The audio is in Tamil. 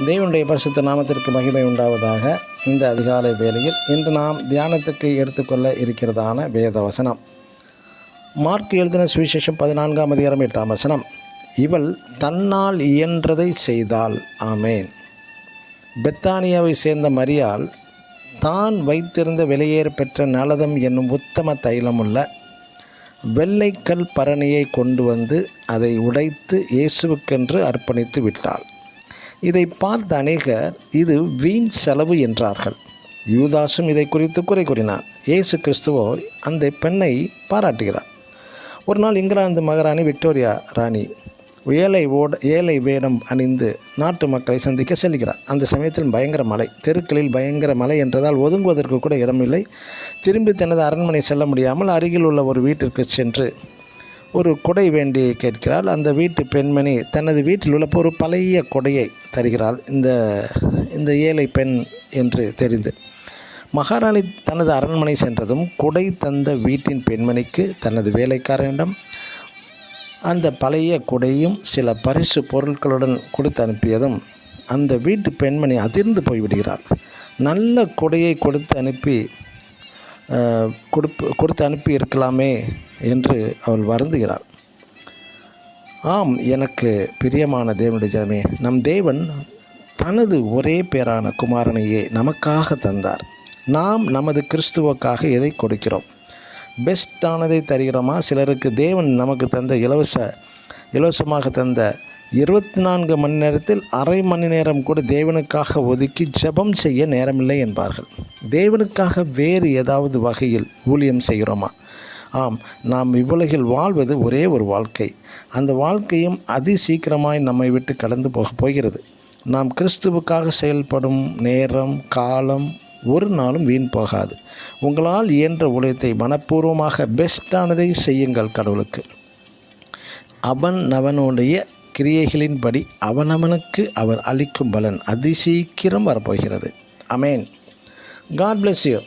தேவனுடைய பரிசுத்த நாமத்திற்கு மகிமை உண்டாவதாக. இந்த அதிகாலை வேளையில் இன்று நாம் தியானத்துக்கு எடுத்துக்கொள்ள இருக்கிறதான வேத வசனம் மார்க் எழுதின சுவிசேஷம் 14ஆம் அதிகாரம் 8ஆம் வசனம். இவள் தன்னால் இயன்றதை செய்தாள். ஆமேன். பெத்தானியாவை சேர்ந்த மரியாள் தான் வைத்திருந்த விலையேற பெற்ற நலதம் என்னும் உத்தம தைலமுள்ள வெள்ளைக்கல் பரணியை கொண்டு வந்து அதை உடைத்து இயேசுவுக்கென்று அர்ப்பணித்து விட்டாள். இதை பார்த்த அநேகர் இது வீண் செலவு என்றார்கள். யூதாசும் இதை குறித்து குறை கூறினார். இயேசு கிறிஸ்துவோ அந்த பெண்ணை பாராட்டுகிறார். ஒரு நாள் இங்கிலாந்து மகாராணி விக்டோரியா ராணி ஏழை வேடம் அணிந்து நாட்டு மக்களை சந்திக்க செல்கிறார். அந்த சமயத்தில் பயங்கர மழை, தெருக்களில் பயங்கர மழை என்றதால் ஒதுங்குவதற்கு கூட இடமில்லை. திரும்பி தனது அரண்மனை செல்ல முடியாமல் அருகில் உள்ள ஒரு வீட்டிற்கு சென்று ஒரு கொடை வேண்டி கேட்கிறாள். அந்த வீட்டு பெண்மணி தனது வீட்டில் உள்ள ஒரு பழைய கொடையை தருகிறாள். இந்த ஏழை பெண் என்று தெரிந்து மகாராணி தனது அரண்மனை சென்றதும் கொடை தந்த வீட்டின் பெண்மணிக்கு தனது வேலைக்காரனிடம் அந்த பழைய கொடையும் சில பரிசு பொருட்களுடன் கொடுத்து அனுப்பியதும் அந்த வீட்டு பெண்மணி அதிர்ந்து போய்விடுகிறாள். நல்ல கொடையை கொடுத்து அனுப்பி இருக்கலாமே என்று அவள் வருந்துகிறாள். ஆம், எனக்கு பிரியமான தேவனுடைய ஜனமே, நம் தேவன் தனது ஒரே பேரான குமாரனையே நமக்காக தந்தார். நாம் நமது கிறிஸ்துவுக்காக எதை கொடுக்கிறோம்? பெஸ்ட்டானதை தருகிறோமா? சிலருக்கு தேவன் நமக்கு தந்த இலவசமாக தந்த 24 மணி நேரத்தில் அரை மணி நேரம் கூட தேவனுக்காக ஒதுக்கி ஜெபம் செய்ய நேரமில்லை என்பார்கள். தேவனுக்காக வேறு ஏதாவது வகையில் ஊழியம் செய்கிறோமா? ஆம், நாம் இவ்வுலகில் வாழ்வது ஒரே ஒரு வாழ்க்கை. அந்த வாழ்க்கையும் அதி சீக்கிரமாய் நம்மை விட்டு கடந்து போகிறது. நாம் கிறிஸ்துவுக்காக செயல்படும் நேரம் காலம் ஒரு நாளும் வீண் போகாது. உங்களால் இயன்ற ஊழியத்தை மனப்பூர்வமாக பெஸ்ட்டானதை செய்யுங்கள். கடவுளுக்கு அவனுடைய கிரியைகளின்படி அவனவனுக்கு அவர் அளிக்கும் பலன் அதிசீக்கிரம் வரப்போகிறது. அமேன். God bless you.